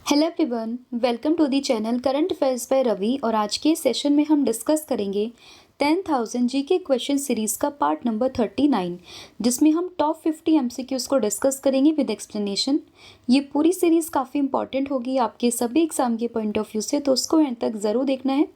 Hello everyone, welcome to the channel current affairs by Ravi. और आज के सेशन में हम डिस्कस करेंगे 10,000 जीके क्वेश्चन सीरीज़ का पार्ट नंबर 39, जिसमें हम टॉप 50 एमसीक्यूज़ को डिस्कस करेंगे विद एक्सप्लेनेशन। ये पूरी सीरीज़ काफ़ी इंपॉर्टेंट होगी आपके सभी एग्जाम के पॉइंट ऑफ व्यू से, तो उसको एंड तक ज़रूर देखना है।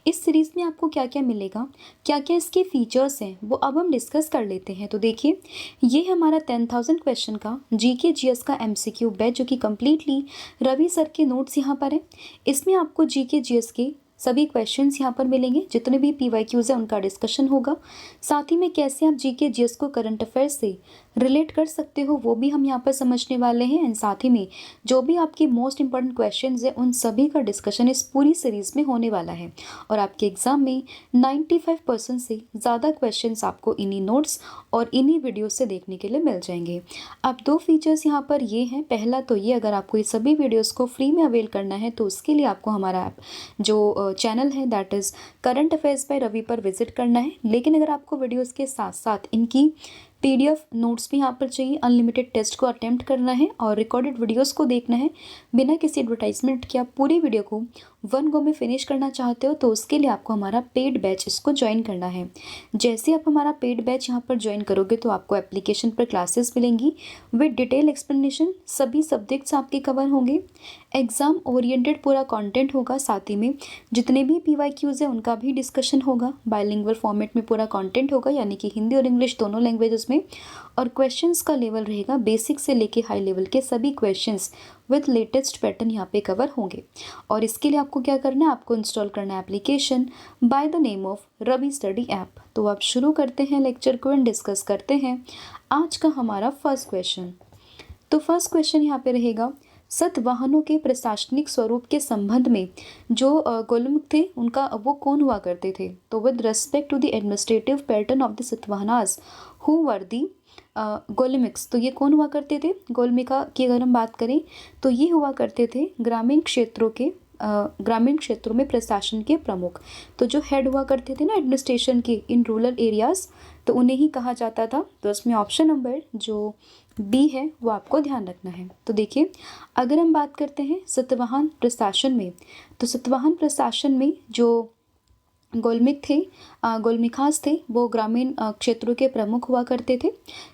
इस सीरीज़ में आपको क्या क्या मिलेगा, क्या क्या इसके फीचर्स हैं, वो अब हम डिस्कस कर लेते हैं। तो देखिए, ये हमारा 10,000 क्वेश्चन का जीके जीएस का एमसीक्यू बैच, जो कि कम्प्लीटली रवि सर के नोट्स यहाँ पर है। इसमें आपको जीके जीएस के सभी क्वेश्चंस यहाँ पर मिलेंगे, जितने भी पीवाईक्यूज है उनका डिस्कशन होगा। साथ ही में कैसे आप जीके जीएस को करंट अफेयर्स से रिलेट कर सकते हो, वो भी हम यहाँ पर समझने वाले हैं। एंड साथ ही में जो भी आपकी मोस्ट इंपॉर्टेंट क्वेश्चंस है, उन सभी का डिस्कशन इस पूरी सीरीज़ में होने वाला है। और आपके एग्ज़ाम में 95% से ज़्यादा क्वेश्चंस आपको इन्हीं नोट्स और इन्हीं वीडियो से देखने के लिए मिल जाएंगे। अब दो फीचर्स यहाँ पर ये हैं। पहला तो ये, अगर आपको ये सभी वीडियोस को फ्री में अवेल करना है तो उसके लिए आपको हमारा ऐप जो चैनल है, that is current affairs by Ravi पर विजिट करना है। लेकिन अगर आपको वीडियोस के साथ साथ इनकी पीडीएफ नोट्स भी यहाँ पर चाहिए, अनलिमिटेड टेस्ट को अटेम्प्ट करना है और रिकॉर्डेड वीडियोस को देखना है बिना किसी एडवर्टाइजमेंट के, आप पूरी वीडियो को वन गो में फिनिश करना चाहते हो, तो उसके लिए आपको हमारा पेड बैच इसको ज्वाइन करना है। जैसे आप हमारा पेड बैच यहाँ पर ज्वाइन करोगे तो आपको एप्लीकेशन पर क्लासेस मिलेंगी विद डिटेल एक्सप्लेनेशन, सभी सब्जेक्ट्स आपके कवर होंगे, एग्ज़ाम ओरिएंटेड पूरा कंटेंट होगा। साथ ही में जितने भी पीवाईक्यूज़ हैं उनका भी डिस्कशन होगा, बायलिंगुअल फॉर्मेट में पूरा कंटेंट होगा, यानी कि हिंदी और इंग्लिश दोनों लैंग्वेजेस में। और क्वेश्चंस का लेवल रहेगा बेसिक से लेके हाई लेवल के सभी क्वेश्चंस विद लेटेस्ट पैटर्न यहाँ पे कवर होंगे। और इसके लिए आपको क्या करना है, आपको इंस्टॉल करना है application by the name of Ravi study app. तो आप शुरू करते हैं लेक्चर को एंड डिस्कस करते हैं आज का हमारा फर्स्ट क्वेश्चन। तो फर्स्ट क्वेश्चन यहाँ पे रहेगा, सतवाहनों के प्रशासनिक स्वरूप के संबंध में जो गोलमुख थे उनका वो कौन हुआ करते थे। तो with respect to the administrative pattern of the Satavahanas who were the गोलमिक्स, तो ये कौन हुआ करते थे। गोलमिका की अगर हम बात करें तो ये हुआ करते थे ग्रामीण क्षेत्रों में प्रशासन के प्रमुख। तो जो हेड हुआ करते थे ना एडमिनिस्ट्रेशन के इन रूरल एरियाज, तो उन्हें ही कहा जाता था। तो इसमें ऑप्शन नंबर जो बी है वो आपको ध्यान रखना है। तो देखिए, अगर हम बात करते हैं सतवाहन प्रशासन में, तो सतवाहन प्रशासन में जो गोलमिखास थे वो ग्रामीण क्षेत्रों के प्रमुख हुआ करते थे।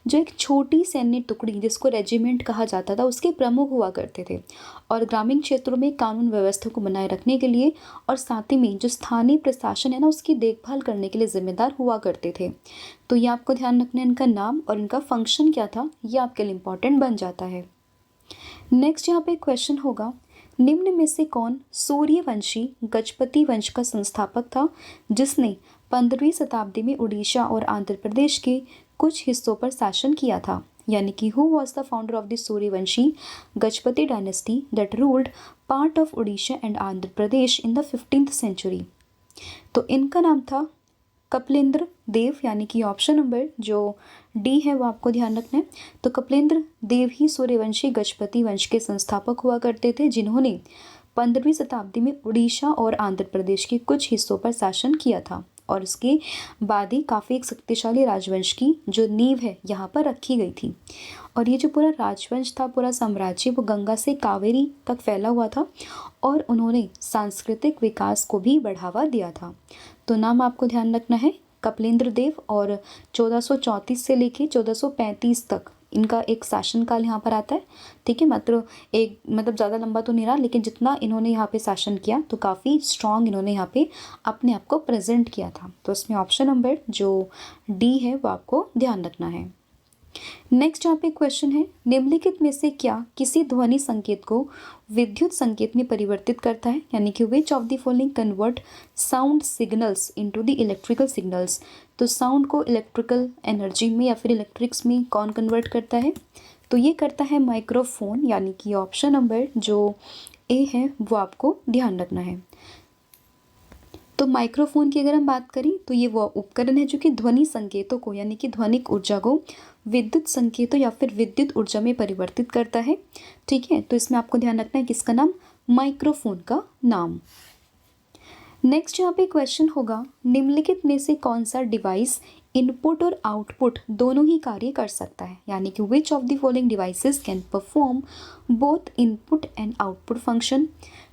जो एक छोटी सैन्य टुकड़ी जिसको रेजिमेंट कहा जाता था, उसके प्रमुख हुआ करते थे। और ग्रामीण क्षेत्रों में कानून व्यवस्था को बनाए रखने के लिए और साथ ही में जो स्थानीय प्रशासन है ना, उसकी देखभाल करने के लिए जिम्मेदार हुआ करते थे। तो ये आपको ध्यान रखना है, इनका नाम और इनका फंक्शन क्या था, ये आपके लिए इंपॉर्टेंट बन जाता है। नेक्स्ट यहाँ पे क्वेश्चन होगा, निम्न में से कौन सूर्यवंशी गजपति वंश का संस्थापक था, जिसने 15वीं शताब्दी में उड़ीसा और आंध्र प्रदेश के कुछ हिस्सों पर शासन किया था। यानी कि who was the founder of the Suryavanshi Gajapati dynasty that ruled part of Orissa and Andhra Pradesh in the 15th century. तो इनका नाम था कपिलेंद्र देव, यानी कि ऑप्शन नंबर जो डी है वो आपको ध्यान रखना है। तो कपिलेंद्र देव ही सूर्यवंशी गजपति वंश के संस्थापक हुआ करते थे, जिन्होंने 15वीं शताब्दी में उड़ीसा और आंध्र प्रदेश के कुछ हिस्सों पर शासन किया था। और इसके बाद ही काफ़ी एक शक्तिशाली राजवंश की जो नींव है यहाँ पर रखी गई थी। और ये जो पूरा राजवंश था, पूरा साम्राज्य, वो गंगा से कावेरी तक फैला हुआ था और उन्होंने सांस्कृतिक विकास को भी बढ़ावा दिया था। तो नाम आपको ध्यान रखना है कपिलेंद्र देव। और 1434 से लेके 1435 तक इनका एक शासनकाल यहाँ पर आता है। ठीक है, मतलब ज़्यादा लंबा तो नहीं रहा, लेकिन जितना इन्होंने यहाँ पे शासन किया तो काफ़ी स्ट्रॉन्ग इन्होंने यहाँ पे अपने आप को प्रेजेंट किया था। तो इसमें ऑप्शन नंबर जो डी है वो आपको ध्यान रखना है। नेक्स्ट यहाँ पे क्वेश्चन है, निम्नलिखित में से क्या किसी ध्वनि संकेत को विद्युत संकेत में परिवर्तित करता है। यानी कि which of the following convert sound signals into the electrical signals. तो साउंड को इलेक्ट्रिकल एनर्जी में या फिर इलेक्ट्रिक्स में कौन कन्वर्ट करता है। तो ये करता है माइक्रोफोन, यानी कि ऑप्शन नंबर जो ए है वो आपको ध्यान रखना है। तो माइक्रोफोन की अगर हम बात करें तो ये वो उपकरण है जो कि ध्वनि संकेतों को, यानी कि ध्वनिक ऊर्जा को विद्युत संकेतों या फिर विद्युत ऊर्जा में परिवर्तित करता है। ठीक है, तो इसमें आपको ध्यान रखना है किसका नाम, माइक्रोफोन का नाम। नेक्स्ट यहाँ पे क्वेश्चन होगा, निम्नलिखित में से कौन सा डिवाइस इनपुट और आउटपुट दोनों ही कार्य कर सकता है, यानी कि which of the following devices can perform both input and output function.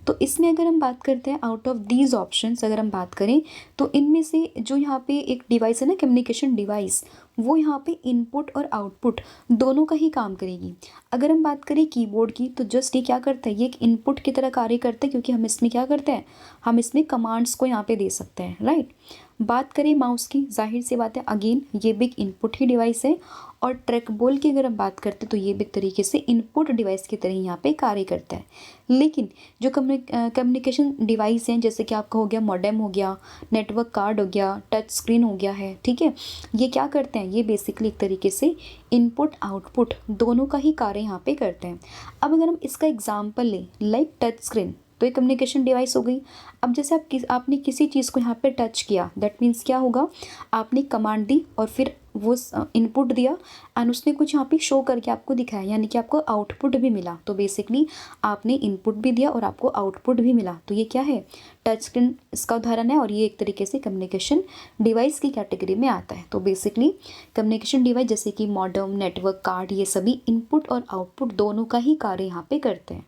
तो इसमें अगर हम बात करते हैं आउट ऑफ दीज ऑप्शंस अगर हम बात करें तो इनमें से जो यहाँ पे एक डिवाइस है ना, कम्युनिकेशन डिवाइस, वो यहाँ पे इनपुट और आउटपुट दोनों का ही काम करेगी। अगर हम बात करें कीबोर्ड की तो जस्ट ये क्या करता है, ये एक इनपुट की तरह कार्य करता है, क्योंकि हम इसमें क्या करते हैं, हम इसमें कमांड्स को यहाँ पे दे सकते हैं, राइट। बात करें माउस की, जाहिर सी बात है अगेन ये भी एक इनपुट ही डिवाइस है। और ट्रैक बॉल की अगर हम बात करते हैं तो ये भी एक तरीके से इनपुट डिवाइस की तरह यहाँ पे कार्य करता है। लेकिन जो कम्युनिकेशन डिवाइस हैं, जैसे कि आपका हो गया मॉडेम हो गया, नेटवर्क कार्ड हो गया, टच स्क्रीन हो गया है, ठीक है, ये क्या करते हैं, ये बेसिकली एक तरीके से इनपुट आउटपुट दोनों का ही कार्य यहाँ पे करते हैं। अब अगर हम इसका एग्जाम्पल लें, लाइक टच स्क्रीन, तो एक कम्युनिकेशन डिवाइस हो गई। अब जैसे आपने किसी चीज़ को यहाँ पे टच किया, दैट मीन्स क्या होगा, आपने कमांड दी और फिर वो इनपुट दिया एंड उसने कुछ यहाँ पे शो करके आपको दिखाया, यानी कि आपको आउटपुट भी मिला। तो बेसिकली आपने इनपुट भी दिया और आपको आउटपुट भी मिला, तो ये क्या है, टच स्क्रीन इसका उदाहरण है। और ये एक तरीके से कम्युनिकेशन डिवाइस की कैटेगरी में आता है। तो बेसिकली कम्युनिकेशन डिवाइस जैसे कि मॉडेम, नेटवर्क कार्ड, ये सभी इनपुट और आउटपुट दोनों का ही कार्य यहाँ पे करते हैं।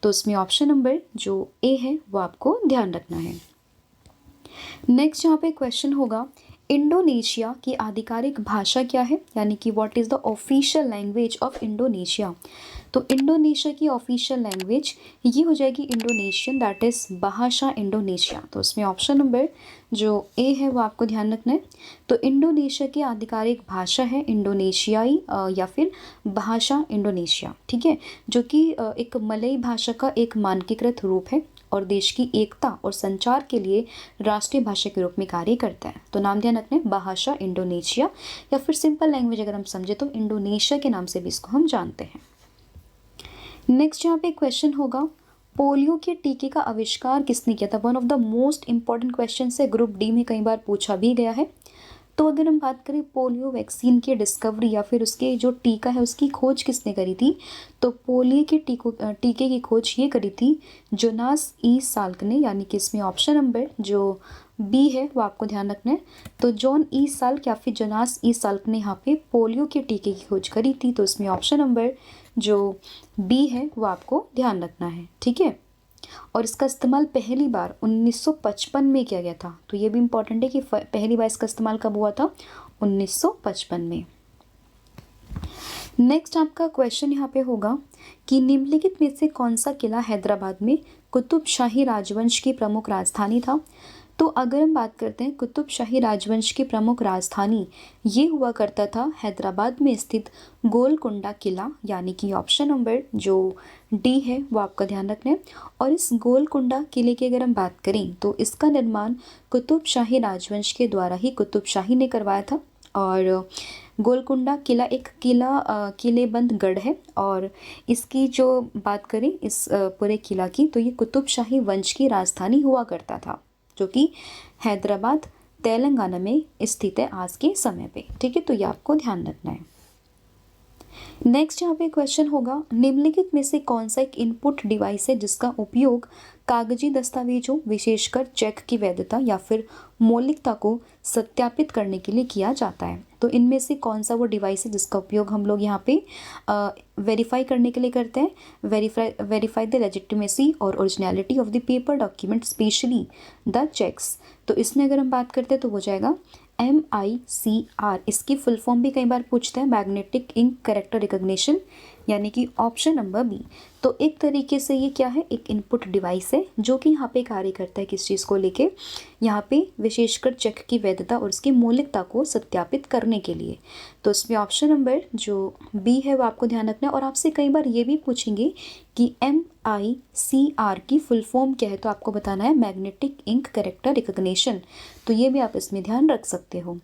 तो इसमें ऑप्शन नंबर जो ए है वो आपको ध्यान रखना है। नेक्स्ट यहाँ पे क्वेश्चन होगा, इंडोनेशिया की आधिकारिक भाषा क्या है, यानी कि what is the official language of Indonesia. तो इंडोनेशिया की ऑफिशियल लैंग्वेज ये हो जाएगी इंडोनेशियन, दैट इज़ भाषा इंडोनेशिया। तो इसमें ऑप्शन नंबर जो ए है वो आपको ध्यान रखना है। तो इंडोनेशिया की आधिकारिक भाषा है इंडोनेशियाई या फिर भाषा इंडोनेशिया, ठीक है, जो कि एक मलई भाषा का एक मानकीकृत रूप है और देश की एकता और संचार के लिए राष्ट्रीय भाषा के रूप में कार्य करता है। तो नाम ध्यान रखना है, भाषा इंडोनेशिया, या फिर सिंपल लैंग्वेज अगर हम समझे तो इंडोनेशिया के नाम से भी इसको हम जानते हैं। नेक्स्ट यहाँ पे क्वेश्चन होगा, पोलियो के टीके का आविष्कार किसने किया था। One of the most important question है, ग्रुप डी में कई बार पूछा भी गया है। तो अगर हम बात करें पोलियो वैक्सीन की डिस्कवरी या फिर उसके जो टीका है उसकी खोज किसने करी थी, तो पोलियो के टीके की खोज ये करी थी जोनास ई साल्क ने, यानी कि इसमें ऑप्शन नंबर जो बी है वो आपको ध्यान रखना है। तो जॉन ई साल्क या फिर जोनास ई साल्क ने यहाँ पे पोलियो के टीके की खोज करी थी। तो इसमें ऑप्शन नंबर जो बी है वो आपको ध्यान रखना है, ठीक है। और इसका इस्तेमाल पहली बार 1955 में किया गया था। तो ये भी इम्पॉर्टेंट है कि पहली बार इसका इस्तेमाल कब हुआ था, 1955 में। नेक्स्ट आपका क्वेश्चन यहाँ पे होगा कि निम्नलिखित में से कौन सा किला हैदराबाद में कुतुब शाही राजवंश की प्रमुख राजधानी था। तो अगर हम बात करते हैं कुतुब शाही राजवंश की प्रमुख राजधानी ये हुआ करता था हैदराबाद में स्थित गोलकुंडा किला, यानी कि ऑप्शन नंबर जो डी है वो आपका ध्यान रखना है। और इस गोलकुंडा किले की अगर हम बात करें तो इसका निर्माण कुतुब शाही राजवंश के द्वारा ही कुतुब शाही ने करवाया था। और गोलकुंडा किला एक किलेबंद गढ़ है और इसकी जो बात करें इस पूरे किला की तो ये कुतुब शाही वंश की राजधानी हुआ करता था, जो कि हैदराबाद तेलंगाना में स्थित है आज के समय पे, ठीक है। तो ये आपको ध्यान रखना है। नेक्स्ट यहाँ पे क्वेश्चन होगा, निम्नलिखित में से कौन सा एक इनपुट डिवाइस है जिसका उपयोग कागजी दस्तावेजों विशेषकर चेक की वैधता या फिर मौलिकता को सत्यापित करने के लिए किया जाता है। तो इनमें से कौन सा वो डिवाइस है जिसका उपयोग हम लोग यहाँ पे वेरीफाई करने के लिए करते हैं, वेरीफाई द लेजिटिमेसी और originality of the paper document specially the checks. तो इसमें अगर हम बात करते हैं तो हो जाएगा MICR। इसकी फुल फॉर्म भी कई बार पूछते हैं, मैग्नेटिक इंक कैरेक्टर रिकॉग्निशन, यानी कि ऑप्शन नंबर बी। तो एक तरीके से ये क्या है, एक इनपुट डिवाइस है जो कि यहाँ पे कार्य करता है किस चीज़ को लेके, यहाँ पे विशेषकर चेक की वैधता और उसकी मौलिकता को सत्यापित करने के लिए। तो इसमें ऑप्शन नंबर जो बी है वो आपको ध्यान रखना है। और आपसे कई बार ये भी पूछेंगे कि MICR की फुल फॉर्म क्या है, तो आपको बताना है मैग्नेटिक इंक कैरेक्टर रिकॉग्निशन। तो ये भी आप इसमें ध्यान रख सकते हो।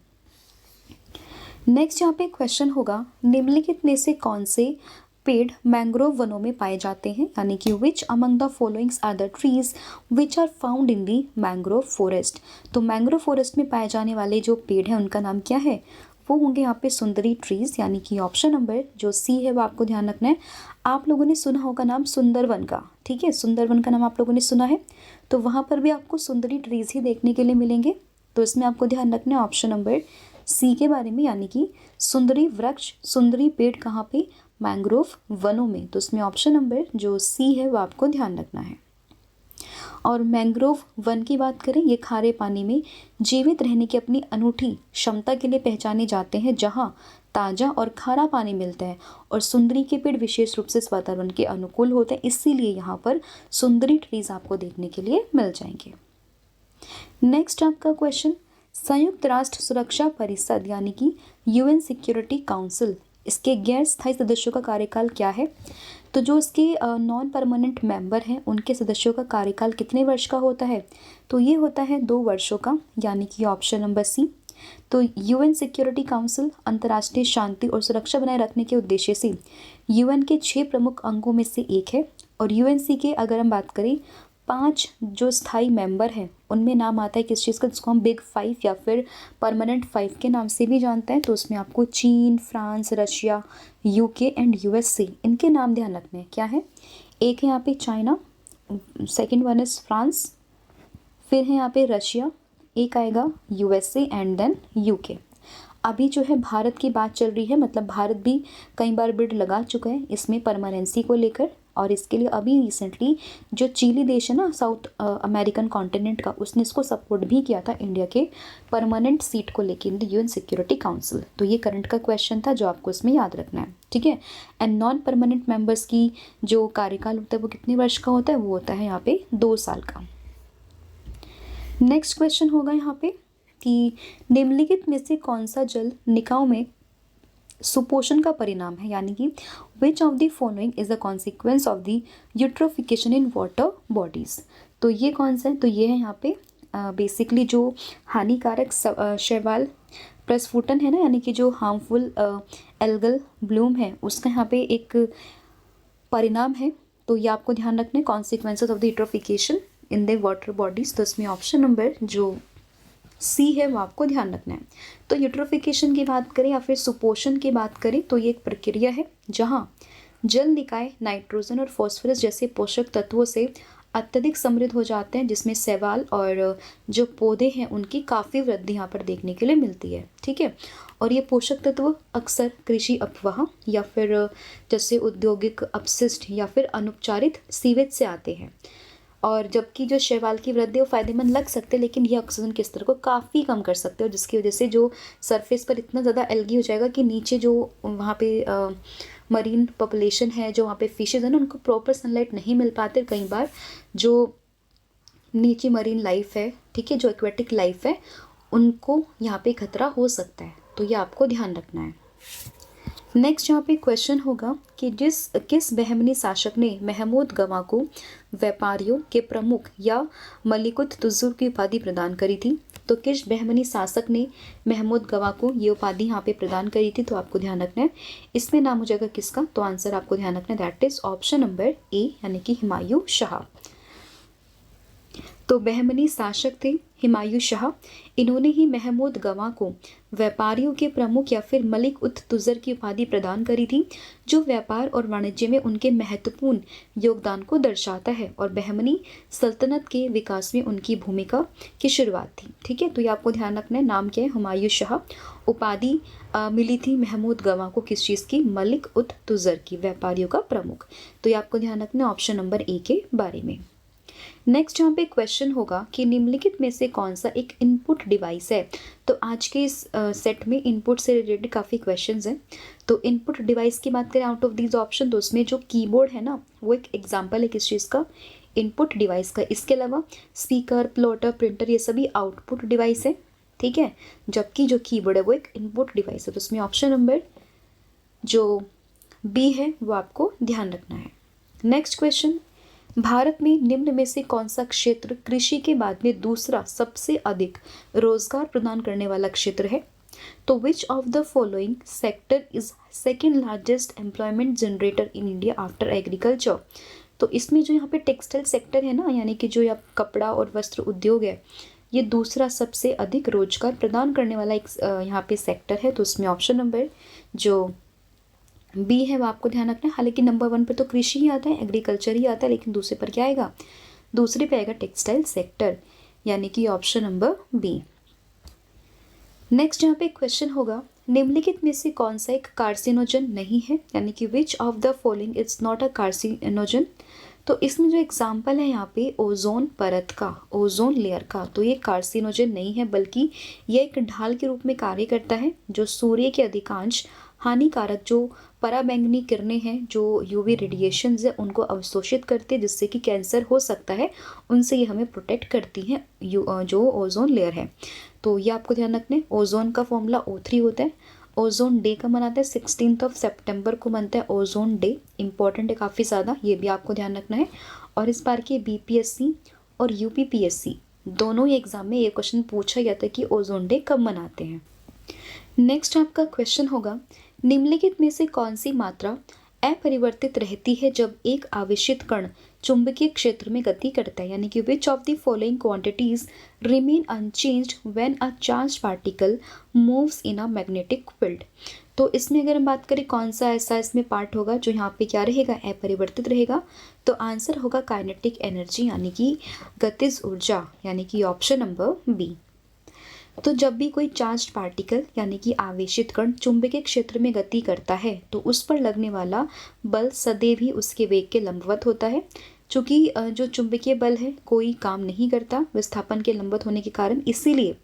नेक्स्ट यहाँ पे क्वेश्चन होगा, निम्नलिखित में से कौन से पेड़ मैंग्रोव वनों में पाए जाते हैं, यानी कि which among the followings are the trees which are found in the mangrove forest. तो मैंग्रोव फॉरेस्ट में पाए जाने वाले जो पेड़ हैं उनका नाम क्या है, वो होंगे यहाँ पे सुंदरी ट्रीज, यानी कि ऑप्शन नंबर जो सी है वो आपको ध्यान रखना है। आप लोगों ने सुना होगा नाम सुंदरवन का, ठीक है, सुंदरवन का नाम आप लोगों ने सुना है, तो वहाँ पर भी आपको सुंदरी ट्रीज ही देखने के लिए मिलेंगे। तो इसमें आपको ध्यान रखना है ऑप्शन नंबर सी के बारे में, यानी कि सुंदरी वृक्ष, सुंदरी पेड़ कहाँ पे, मैंग्रोव वनों में। तो इसमें ऑप्शन नंबर जो सी है वो आपको ध्यान रखना है। और मैंग्रोव वन की बात करें, ये खारे पानी में जीवित रहने की अपनी अनूठी क्षमता के लिए पहचाने जाते हैं, जहाँ ताज़ा और खारा पानी मिलता है। और सुंदरी के पेड़ विशेष रूप से इस वातावरण के अनुकूल होते हैं, इसीलिए यहाँ पर सुंदरी ट्रीज आपको देखने के लिए मिल जाएंगे। नेक्स्ट आपका क्वेश्चन, संयुक्त राष्ट्र सुरक्षा परिषद यानी कि यूएन सिक्योरिटी काउंसिल, इसके गैर स्थायी सदस्यों का कार्यकाल क्या है? तो जो इसके नॉन परमानेंट मेंबर हैं उनके सदस्यों का कार्यकाल कितने वर्ष का होता है? तो ये होता है 2 वर्षों का, यानी कि ऑप्शन नंबर सी। तो यूएन सिक्योरिटी काउंसिल अंतर्राष्ट्रीय शांति और सुरक्षा बनाए रखने के उद्देश्य से यूएन के 6 प्रमुख अंगों में से एक है। और यूएनसी के अगर हम बात करें 5 जो स्थायी मेंबर हैं उनमें नाम आता है किस चीज़ का, जिसको हम बिग 5 या फिर परमानेंट 5 के नाम से भी जानते हैं। तो उसमें आपको चीन, France, Russia, UK and USA, इनके नाम ध्यान रखने हैं। क्या है? एक है यहाँ पे China, second one is France, फिर है यहाँ पे रशिया, एक आएगा यूएसए एंड देन यूके। अभी जो है भारत की बात चल रही है, मतलब भारत भी कई बार बिड लगा चुका है इसमें परमानेंसी को लेकर। और इसके लिए अभी रिसेंटली जो चिली देश है ना, साउथ अमेरिकन कॉन्टिनेंट का, उसने इसको सपोर्ट भी किया था इंडिया के परमानेंट सीट को लेकर in the UN security council. तो ये करंट का क्वेश्चन था जो आपको इसमें याद रखना है, ठीक है। एंड नॉन परमानेंट मेंबर्स की जो कार्यकाल होता है वो कितने वर्ष का होता है? वो होता है यहाँ पे 2 साल का। नेक्स्ट क्वेश्चन होगा यहाँ पे कि निम्नलिखित में से कौन सा जल निकायों में सुपोषण का परिणाम है, यानी कि which of the following is the consequence of the eutrophication in water bodies. तो ये कौन सा है? तो ये है यहाँ पे बेसिकली जो हानिकारक शैवाल प्रस्फुटन है ना, यानी कि जो हार्मफुल एल्गल ब्लूम है, उसका यहाँ पे एक परिणाम है। तो ये आपको ध्यान रखना है, consequences of the eutrophication in the water bodies. तो इसमें ऑप्शन नंबर जो सी है वो आपको ध्यान रखना है। तो यूट्रोफिकेशन की बात करें या फिर सुपोषण की बात करें तो ये एक प्रक्रिया है जहाँ जल निकाय नाइट्रोजन और फॉस्फोरस जैसे पोषक तत्वों से अत्यधिक समृद्ध हो जाते हैं, जिसमें शैवाल और जो पौधे हैं उनकी काफ़ी वृद्धि यहाँ पर देखने के लिए मिलती है, ठीक है। और ये पोषक तत्व अक्सर कृषि अपवाह या फिर जैसे औद्योगिक अपशिष्ट या फिर अनुपचारित सीवेज से आते हैं। और जबकि जो शैवाल की वृद्धि वो फ़ायदेमंद लग सकते हैं, लेकिन ये ऑक्सीजन के स्तर को काफ़ी कम कर सकते हैं, जिसकी वजह से जो सरफेस पर इतना ज़्यादा एल्गी हो जाएगा कि नीचे जो वहाँ पे मरीन पॉपुलेशन है, जो वहाँ पे फिशेज है ना, उनको प्रॉपर सनलाइट नहीं मिल पाते। कई बार जो नीचे मरीन लाइफ है, ठीक है, जो एक्वेटिक लाइफ है, उनको यहाँ पे खतरा हो सकता है। तो ये आपको ध्यान रखना है। नेक्स्ट यहाँ पे क्वेश्चन होगा कि किस बहमनी शासक ने महमूद गवा को व्यापारियों के प्रमुख या मलिकुत तुजुर की उपाधि प्रदान करी थी? तो किस बहमनी शासक ने महमूद गवा को ये उपाधि यहाँ पे प्रदान करी थी? तो आपको ध्यान रखना है, इसमें नाम हो जाएगा किसका? तो आंसर आपको ध्यान रखना है, that is option number A, यानी कि हुमायूं शाह। तो बहमनी शासक थे हुमायूं शाह। इन्होंने ही महमूद गवा को व्यापारियों के प्रमुख या फिर मलिक उत तुजर की उपाधि प्रदान करी थी, जो व्यापार और वाणिज्य में उनके महत्वपूर्ण योगदान को दर्शाता है और बहमनी सल्तनत के विकास में उनकी भूमिका की शुरुआत थी, ठीक है। तो ये आपको ध्यान रखना है, नाम क्या है? हुमायूं शाह। उपाधि मिली थी महमूद गवा को किस चीज़ की? मलिक उत तुजर की, व्यापारियों का प्रमुख। तो ये आपको ध्यान रखना है ऑप्शन नंबर ए के बारे में। नेक्स्ट यहाँ पे क्वेश्चन होगा कि निम्नलिखित में से कौन सा एक इनपुट डिवाइस है? तो आज के इस सेट में इनपुट से रिलेटेड काफ़ी क्वेश्चंस हैं। तो इनपुट डिवाइस की बात करें आउट ऑफ दीज ऑप्शन, तो उसमें जो कीबोर्ड है ना, वो एक एग्जांपल है किस चीज़ का? इनपुट डिवाइस का। इसके अलावा स्पीकर, प्लॉटर, प्रिंटर, ये सभी आउटपुट डिवाइस है, ठीक है, जबकि जो कीबोर्ड है वो एक इनपुट डिवाइस है। तो उसमें ऑप्शन नंबर जो बी है वो आपको ध्यान रखना है। नेक्स्ट क्वेश्चन, भारत में निम्न में से कौन सा क्षेत्र कृषि के बाद में दूसरा सबसे अधिक रोजगार प्रदान करने वाला क्षेत्र है? तो which of the following sector is second largest employment generator in India after agriculture? तो इसमें जो यहाँ पे टेक्सटाइल सेक्टर है ना, यानी कि जो यहाँ कपड़ा और वस्त्र उद्योग है, ये दूसरा सबसे अधिक रोजगार प्रदान करने वाला एक यहाँ पे सेक्टर है। तो उसमें ऑप्शन नंबर जो बी है वो आपको ध्यान रखना है। हालांकि नंबर 1 पे तो कृषि ही आता है, एग्रीकल्चर ही आता है, लेकिन दूसरे पर क्या आएगा? दूसरे पे आएगा टेक्सटाइल सेक्टर, यानी कि ऑप्शन नंबर बी। नेक्स्ट यहाँ पे क्वेश्चन होगा, निम्नलिखित में से कौन सा एक कार्सिनोजन नहीं है, यानी कि which of the following is not a carcinogen. तो इसमें जो एग्जाम्पल है यहाँ पे ओजोन परत का, ओजोन लेयर का, तो ये कार्सिनोजन नहीं है, बल्कि ये एक ढाल के रूप में कार्य करता है जो सूर्य के अधिकांश हानिकारक जो पराबैंगनी किरणें हैं, जो यूवी रेडिएशंस है, उनको अवशोषित करते हैं, जिससे कि कैंसर हो सकता है, उनसे ये हमें प्रोटेक्ट करती हैं जो ओजोन लेयर है। तो ये आपको ध्यान रखना है। ओजोन का फॉर्मूला O3 होता है। ओजोन डे का मनाते हैं 16 सितंबर को मनता है ओजोन डे, इंपॉर्टेंट है काफ़ी ज़्यादा, ये भी आपको ध्यान रखना है। और इस बार के BPSC और UPPSC दोनों ही एग्जाम में ये क्वेश्चन पूछा गया था कि ओजोन डे कब मनाते हैं। नेक्स्ट आपका क्वेश्चन होगा, निम्नलिखित में से कौन सी मात्रा अपरिवर्तित रहती है जब एक आवेशित कण चुंबकीय क्षेत्र में गति करता है, यानी कि which of the following quantities remain unchanged when a charged particle moves in a magnetic field. तो इसमें अगर हम बात करें कौन सा ऐसा इसमें पार्ट होगा जो यहाँ पे क्या रहेगा, अपरिवर्तित रहेगा, तो आंसर होगा काइनेटिक एनर्जी, यानी कि गतिज ऊर्जा, यानी कि ऑप्शन नंबर बी। तो जब भी कोई चार्ज्ड पार्टिकल यानी कि आवेशित कण चुंबकीय क्षेत्र में गति करता है तो उस पर लगने वाला बल सदैव ही उसके वेग के लंबवत होता है। चूंकि जो चुंबकीय बल है कोई काम नहीं करता विस्थापन के लंबवत होने के कारण, इसीलिए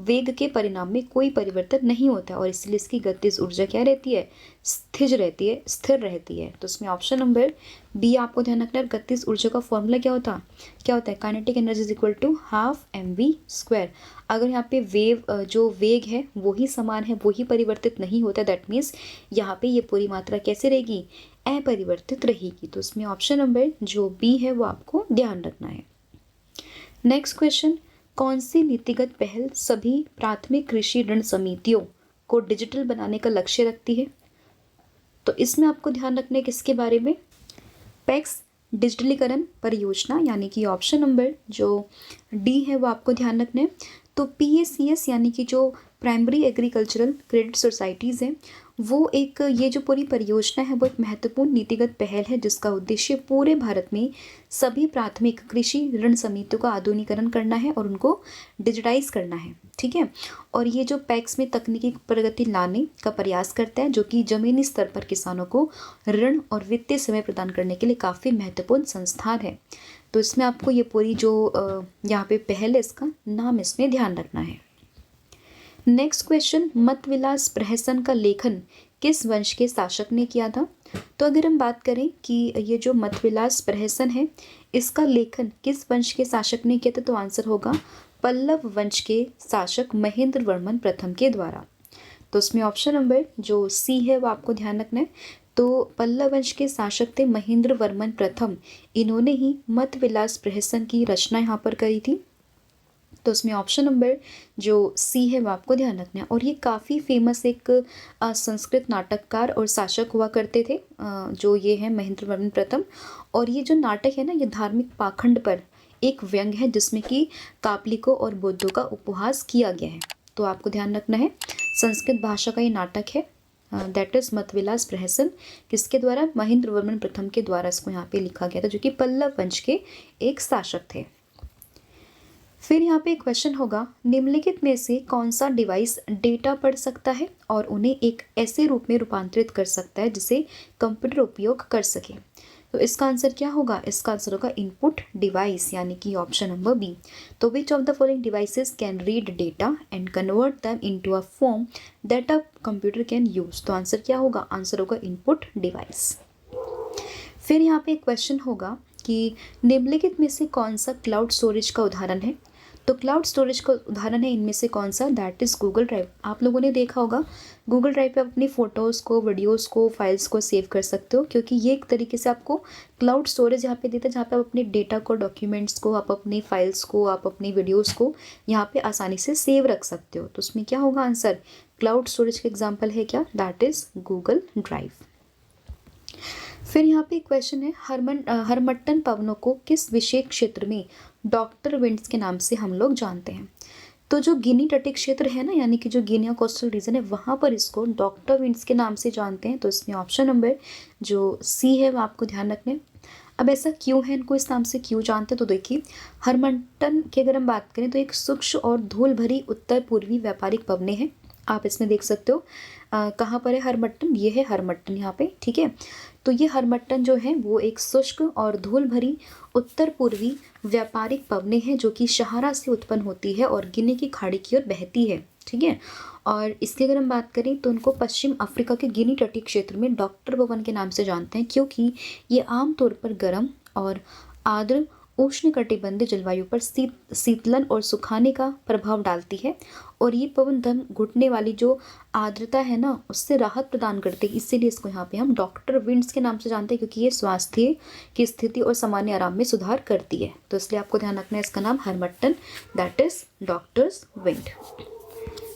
वेग के परिणाम में कोई परिवर्तन नहीं होता और इसलिए इसकी गतिज ऊर्जा क्या रहती है, स्थिर रहती है। तो इसमें ऑप्शन नंबर बी आपको ध्यान रखना है। गतिज ऊर्जा का फॉर्मूला क्या होता है, kinetic energy is equal to half mv²। अगर यहाँ पे जो वेग है वो ही समान है, वो ही परिवर्तित नहीं होता, दैट मीन्स यहाँ पे ये पूरी मात्रा कैसे रहेगी, अपरिवर्तित रहेगी। तो इसमें ऑप्शन नंबर जो बी है वो आपको ध्यान रखना है। नेक्स्ट क्वेश्चन, कौन सी नीतिगत पहल सभी प्राथमिक कृषि ऋण समितियों को डिजिटल बनाने का लक्ष्य रखती है। तो इसमें आपको ध्यान रखना है किसके बारे में, पैक्स डिजिटलीकरण परियोजना, यानी कि ऑप्शन नंबर जो डी है वो आपको ध्यान रखना है। तो PACS यानी कि जो प्राइमरी एग्रीकल्चरल क्रेडिट सोसाइटीज़ हैं, वो एक ये जो पूरी परियोजना है वो एक महत्वपूर्ण नीतिगत पहल है जिसका उद्देश्य पूरे भारत में सभी प्राथमिक कृषि ऋण समितियों का आधुनिकीकरण करना है और उनको डिजिटाइज करना है, ठीक है। और ये जो पैक्स में तकनीकी प्रगति लाने का प्रयास करता है जो कि ज़मीनी स्तर पर किसानों को ऋण और वित्तीय सेवाएं प्रदान करने के लिए काफ़ी महत्वपूर्ण संस्थान है। तो इसमें आपको ये पूरी जो यहाँ पे पहल है इसका नाम इसमें ध्यान रखना है। नेक्स्ट क्वेश्चन, मतविलास प्रहसन का लेखन किस वंश के शासक ने किया था। तो अगर हम बात करें कि ये जो मतविलास प्रहसन है इसका लेखन किस वंश के शासक ने किया था, तो आंसर होगा पल्लव वंश के शासक महेंद्र वर्मन प्रथम के द्वारा। तो उसमें ऑप्शन नंबर जो सी है वो आपको ध्यान रखना है। तो पल्लव वंश के शासक थे महेंद्र वर्मन प्रथम, इन्होंने ही मतविलास प्रहसन की रचना यहाँ पर करी थी। तो उसमें ऑप्शन नंबर जो सी है वो आपको ध्यान रखना है। और ये काफ़ी फेमस एक संस्कृत नाटककार और शासक हुआ करते थे, जो ये है महेंद्र वर्मन प्रथम। और ये जो नाटक है ना, ये धार्मिक पाखंड पर एक व्यंग है जिसमें कि कापलिकों और बौद्धों का उपहास किया गया है। तो आपको ध्यान रखना है, संस्कृत भाषा का ये नाटक है, दैट इज मतविलास प्रहसन, किसके द्वारा, महेंद्र वर्मन प्रथम के द्वारा इसको यहाँ पे लिखा गया था, जो कि पल्लव वंश के एक शासक थे। फिर यहाँ पे क्वेश्चन होगा, निम्नलिखित में से कौन सा डिवाइस डेटा पढ़ सकता है और उन्हें एक ऐसे रूप में रूपांतरित कर सकता है जिसे कंप्यूटर उपयोग कर सके। तो इसका आंसर क्या होगा, इसका आंसर होगा इनपुट डिवाइस, यानी कि ऑप्शन नंबर बी। तो which of the following devices can read data and convert them into a form that a computer can use. तो आंसर क्या होगा, आंसर होगा इनपुट डिवाइस। फिर यहाँ पे क्वेश्चन होगा कि निम्नलिखित में से कौन सा क्लाउड स्टोरेज का उदाहरण है। तो क्लाउड स्टोरेज का उदाहरण है इनमें से कौन सा, दैट इज़ गूगल ड्राइव। आप लोगों ने देखा होगा गूगल ड्राइव पे आप अपनी फ़ोटोज़ को, वीडियोज़ को, फाइल्स को सेव कर सकते हो, क्योंकि ये एक तरीके से आपको क्लाउड स्टोरेज यहाँ पे देता है, जहाँ पे आप अपने डेटा को, डॉक्यूमेंट्स को, आप अपनी फाइल्स को, आप अपनी वीडियोज़ को यहाँ पे आसानी से सेव रख सकते हो। तो उसमें क्या होगा आंसर, क्लाउड स्टोरेज का एग्जाम्पल है क्या, दैट इज़ गूगल ड्राइव। फिर यहाँ पे क्वेश्चन है, हरमट्टन पवनों को किस विशेष क्षेत्र में डॉक्टर विंड्स के नाम से हम लोग जानते हैं। तो जो गिनी तटीय क्षेत्र है ना, यानी कि जो गिनिया कोस्टल रीजन है, वहाँ पर इसको डॉक्टर विंड्स के नाम से जानते हैं। तो इसमें ऑप्शन नंबर जो सी है वो आपको ध्यान रखना है। अब ऐसा क्यों है, इनको इस नाम से क्यों जानते हैं? तो देखिए, हरमट्टन की अगर हम बात करें तो एक सूक्ष्म और धूल भरी उत्तर पूर्वी व्यापारिक पवने हैं। आप इसमें देख सकते हो कहाँ पर है हरमट्टन, ये है हरमट्टन यहाँ पे, ठीक है। तो ये हरमट्टन जो है वो एक शुष्क और धूल भरी उत्तर पूर्वी व्यापारिक पवने हैं जो कि सहारा से उत्पन्न होती है और गिनी की खाड़ी की ओर बहती है, ठीक है। और इसकी अगर हम बात करें तो उनको पश्चिम अफ्रीका के गिनी तटीय क्षेत्र में डॉक्टर भवन के नाम से जानते हैं, क्योंकि ये आमतौर पर गर्म और आर्द्र उष्णकटिबंधीय जलवायु पर शीतलन और सुखाने का प्रभाव डालती है। और ये पवन दम घुटने वाली जो आर्द्रता है ना, उससे राहत प्रदान करती है, इसीलिए इसको यहाँ पे हम डॉक्टर विंड्स के नाम से जानते हैं, क्योंकि ये स्वास्थ्य की स्थिति और सामान्य आराम में सुधार करती है। तो इसलिए आपको ध्यान रखना है इसका नाम Harmattan, that is doctors wind.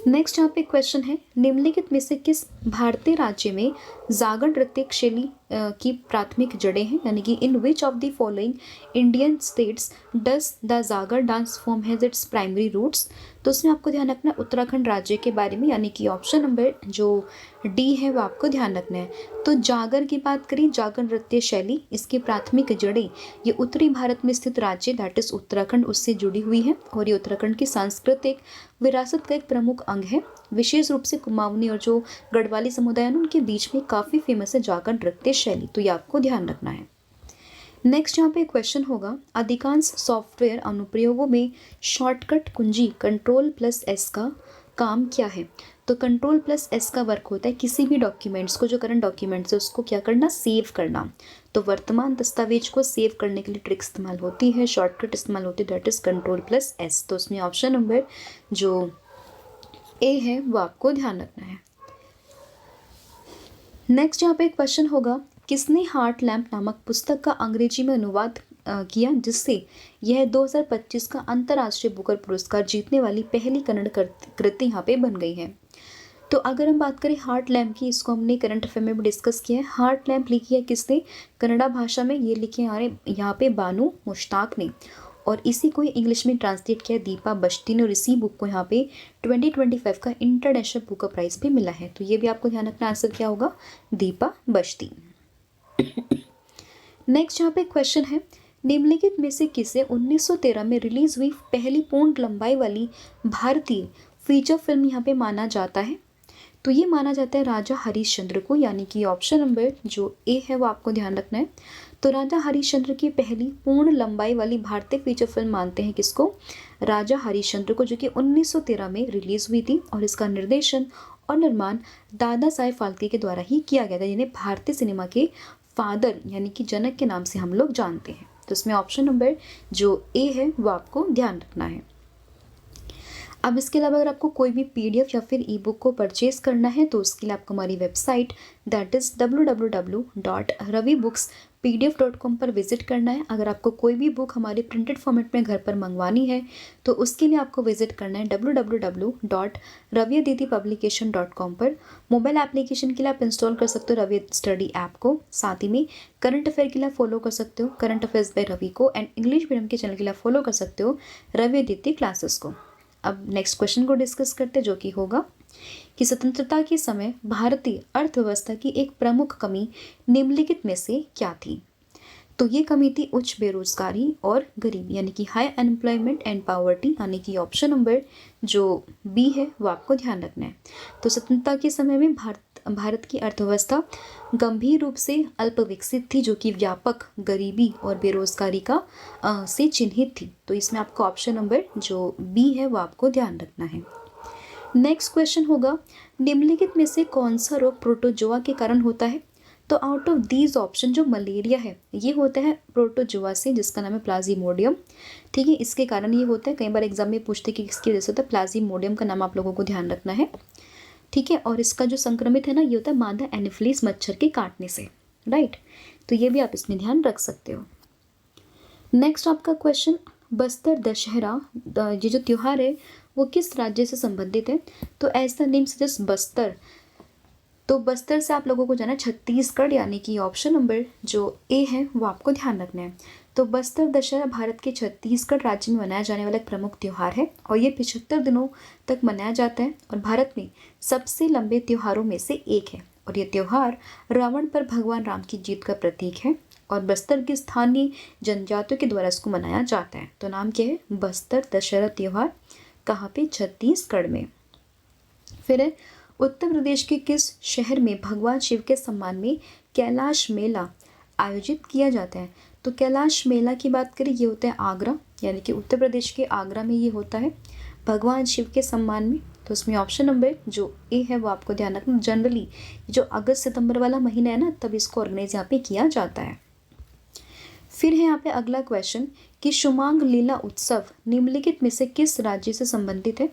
Next यहाँ पे क्वेश्चन है, निम्नलिखित में से किस भारतीय राज्य में जागर नृत्य शैली की प्राथमिक जड़ें हैं, यानी कि in which of the following Indian states does the Jagar dance form has its primary roots. तो उसमें आपको ध्यान रखना है उत्तराखंड राज्य के बारे में, यानी कि ऑप्शन नंबर जो डी है वो आपको ध्यान रखना है। तो जागर की बात करें, जागर नृत्य शैली, इसकी प्राथमिक जड़ें ये उत्तरी भारत में स्थित राज्य दैट इज उत्तराखंड उससे जुड़ी हुई है, और ये उत्तराखंड की सांस्कृतिक विरासत का एक प्रमुख अंग है। विशेष रूप से कुमाऊनी और जो गढ़वाली समुदाय है उनके बीच में काफ़ी फेमस है जागर नृत्य शैली, तो ये आपको ध्यान रखना है। नेक्स्ट यहाँ पे क्वेश्चन होगा, अधिकांश सॉफ्टवेयर अनुप्रयोगों में शॉर्टकट कुंजी Ctrl+S का काम क्या है। तो Ctrl+S का वर्क होता है किसी भी डॉक्यूमेंट्स को, जो करंट डॉक्यूमेंट्स है उसको क्या करना, सेव करना। तो वर्तमान दस्तावेज को सेव करने के लिए ट्रिक इस्तेमाल होती है, शॉर्टकट इस्तेमाल होती है, दैट इज Ctrl+S। तो उसमें ऑप्शन नंबर जो ए है वो आपको ध्यान रखना है। नेक्स्ट यहाँ पे क्वेश्चन होगा, किसने हार्ट लैम्प नामक पुस्तक का अंग्रेजी में अनुवाद किया, जिससे यह 2025 का अंतर्राष्ट्रीय बुकर पुरस्कार जीतने वाली पहली कन्नड़ कृति यहाँ पे बन गई है। तो अगर हम बात करें हार्ट लैम्प की, इसको हमने करंट अफेयर में भी डिस्कस किया है। हार्ट लैम्प लिखी है किसने, कन्नड़ा भाषा में ये लिखे यहाँ पे बानू मुश्ताक ने, और इसी को इंग्लिश में ट्रांसलेट किया दीपा बश्ती ने, और इसी बुक को यहाँ पे 2025 का इंटरनेशनल बुकर प्राइज भी मिला है। तो ये भी आपको ध्यान रखना, आंसर क्या होगा, दीपा बश्ती। नेक्स्ट यहाँ पे क्वेश्चन है, निम्नलिखित में से किसे 1913 में रिलीज हुई पहली पूर्ण लंबाई वाली भारतीय फीचर फिल्म यहाँ पे माना जाता है। तो ये माना जाता है राजा हरिश्चंद्र को, यानी कि ऑप्शन नंबर जो ए है वो आपको ध्यान रखना है। तो राजा हरिश्चंद्र की पहली पूर्ण लंबाई वाली भारतीय फीचर फिल्म मानते हैं किसको, राजा हरिश्चंद्र को, जो कि 1913 में रिलीज हुई थी, और इसका निर्देशन और निर्माण दादा साहेब फाल्के के द्वारा ही किया गया था, जिन्हें भारतीय सिनेमा के फादर यानी कि जनक के नाम से हम लोग जानते हैं। तो इसमें ऑप्शन नंबर जो ए है वो आपको ध्यान रखना है। अब इसके अलावा अगर आपको कोई भी PDF या फिर ई बुक को परचेज करना है तो उसके लिए आपको हमारी वेबसाइट दैट इज़ www.ravibooks.pdf.com पर विजिट करना है। अगर आपको कोई भी बुक हमारे प्रिंटेड फॉर्मेट में घर पर मंगवानी है तो उसके लिए आपको विजिट करना है www.raviaditipublication.com पर। मोबाइल एप्लीकेशन के लिए आप इंस्टॉल कर सकते हो रवि स्टडी ऐप को, साथ ही में करंट अफेयर के लिए फॉलो कर सकते हो करंट अफेयर्स बाय रवि को, एंड इंग्लिश मीडियम के चैनल के लिए फॉलो कर सकते हो रवि अदिति क्लासेस को। अब नेक्स्ट क्वेश्चन को डिस्कस करते हैं, जो कि होगा कि स्वतंत्रता के समय भारतीय अर्थव्यवस्था की एक प्रमुख कमी निम्नलिखित में से क्या थी। तो ये कमी थी उच्च बेरोजगारी और गरीबी, यानी कि हाई अनएम्प्लॉयमेंट एंड पॉवर्टी, यानी कि ऑप्शन नंबर जो बी है वो आपको ध्यान रखना है। तो स्वतंत्रता के समय में भारत की अर्थव्यवस्था गंभीर रूप से अल्प विकसित थी, जो कि व्यापक गरीबी और बेरोजगारी का से चिन्हित थी। तो इसमें आपको ऑप्शन नंबर जो बी है वो आपको ध्यान रखना है। नेक्स्ट क्वेश्चन होगा, निम्नलिखित में से कौन सा रोग प्रोटोजोआ के कारण होता है। तो आउट ऑफ दीज ऑप्शन जो मलेरिया है ये होता है प्रोटोजोआ से, जिसका नाम है प्लाज्मोडियम, ठीक है। इसके कारण ये होता है, कई बार एग्जाम में पूछते कि किसकी वजह से होता है, प्लाज्मोडियम का नाम आप लोगों को ध्यान रखना है, ठीक है। और इसका जो संक्रमित है ना ये होता है मादा एनोफिलीज मच्छर के काटने से, राइट। तो ये भी आप इसमें ध्यान रख सकते हो। नेक्स्ट आपका क्वेश्चन, बस्तर दशहरा ये जो त्यौहार है वो किस राज्य से संबंधित है। तो as the name suggest Bastar, तो बस्तर से आप लोगों को जाना छत्तीसगढ़, यानी कि ऑप्शन नंबर जो ए है वो आपको ध्यान रखना है। तो बस्तर दशहरा भारत के छत्तीसगढ़ राज्य में मनाया जाने वाला एक प्रमुख त्यौहार है, और ये 75 दिनों तक मनाया जाता है और भारत में सबसे लंबे त्योहारों में से एक है। और ये त्यौहार रावण पर भगवान राम की जीत का प्रतीक है। और बस्तर की स्थानीय जनजातियों के द्वारा इसको मनाया जाता है। तो नाम क्या है? बस्तर दशहरा त्योहार। कहाँ पे? छत्तीसगढ़ में। फिर है उत्तर प्रदेश के किस शहर में भगवान शिव के सम्मान में कैलाश मेला आयोजित किया जाता है? तो कैलाश मेला की बात करें, ये होता है आगरा, यानी कि उत्तर प्रदेश के आगरा में ये होता है भगवान शिव के सम्मान में। तो उसमें ऑप्शन नंबर जो ए है वो आपको ध्यान रखना। जनरली जो अगस्त सितंबर वाला महीना है ना, तब इसको ऑर्गेनाइज यहाँ पे किया जाता है। फिर है यहाँ पे अगला क्वेश्चन कि शुमांग लीला उत्सव निम्नलिखित में से किस राज्य से संबंधित है?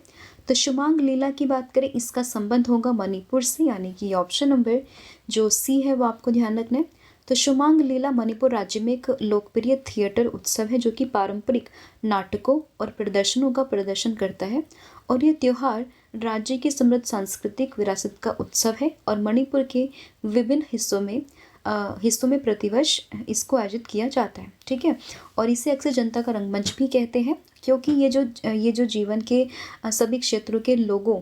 तो शुमांग लीला की बात करें, इसका संबंध होगा मणिपुर से, यानी कि ऑप्शन नंबर जो सी है वो आपको ध्यान रखना है। तो शुमांग लीला मणिपुर राज्य में एक लोकप्रिय थिएटर उत्सव है जो कि पारंपरिक नाटकों और प्रदर्शनों का प्रदर्शन करता है, और यह त्योहार राज्य की समृद्ध सांस्कृतिक विरासत का उत्सव है और मणिपुर के विभिन्न हिस्सों में प्रतिवर्ष इसको आयोजित किया जाता है। ठीक है, और इसे अक्सर जनता का रंगमंच भी कहते हैं, क्योंकि ये जो जीवन के सभी क्षेत्रों के लोगों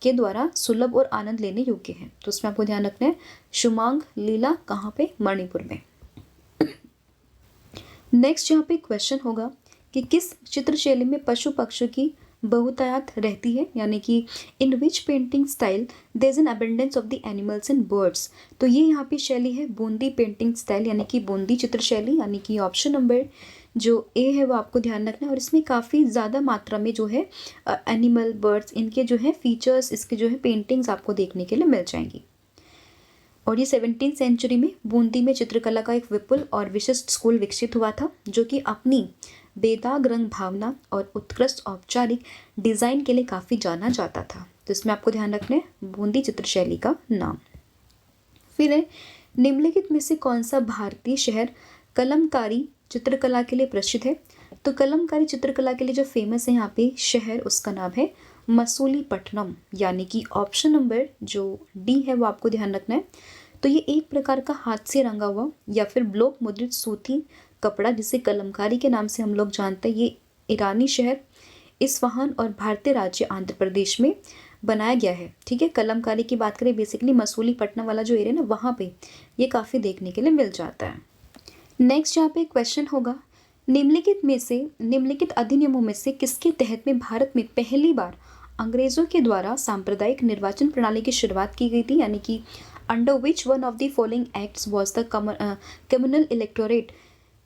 के द्वारा सुलभ और आनंद लेने योग्य है। तो उसमें आपको ध्यान रखना है शुमांग लीला कहाँ पे? मणिपुर में। नेक्स्ट यहाँ पे क्वेश्चन होगा कि किस चित्रशैली में पशु पक्षियों की बहुतायत रहती है, यानी कि in which painting style there is an abundance of the animals and birds. तो ये यहाँ पे शैली है बूंदी पेंटिंग स्टाइल, यानी कि बूंदी चित्रशैली, यानी कि ऑप्शन नंबर जो ए है वो आपको ध्यान रखना है। और इसमें काफ़ी ज़्यादा मात्रा में जो है एनिमल बर्ड्स इनके जो है फीचर्स, इसके जो है पेंटिंग्स आपको देखने के लिए मिल जाएंगी। और ये 17वीं सेंचुरी में बूंदी में चित्रकला का एक विपुल और विशिष्ट स्कूल विकसित हुआ था, जो कि अपनी बेदाग रंग भावना और उत्कृष्ट औपचारिक डिज़ाइन के लिए काफ़ी जाना जाता था। तो इसमें आपको ध्यान रखना है बूंदी चित्रशैली का नाम। फिर है निम्नलिखित में से कौन सा भारतीय शहर कलमकारी चित्रकला के लिए प्रसिद्ध है? तो कलमकारी चित्रकला के लिए जो फेमस है यहाँ पे शहर, उसका नाम है मसूलीपट्टनम, यानी कि ऑप्शन नंबर जो डी है वो आपको ध्यान रखना है। तो ये एक प्रकार का हाथ से रंगा हुआ या फिर ब्लॉक मुद्रित सूती कपड़ा, जिसे कलमकारी के नाम से हम लोग जानते हैं, ये ईरानी शहर इस्फहान और भारतीय राज्य आंध्र प्रदेश में बनाया गया है। ठीक है, कलमकारी की बात करें बेसिकली मसूलीपट्टनम वाला जो एरिया ना, वहाँ पे ये काफ़ी देखने के लिए मिल जाता है। नेक्स्ट यहाँ पे क्वेश्चन होगा निम्नलिखित अधिनियमों में से किसके तहत में भारत में पहली बार अंग्रेजों के द्वारा सांप्रदायिक निर्वाचन प्रणाली की शुरुआत की गई थी, यानी कि under which one of the following acts was the communal electorate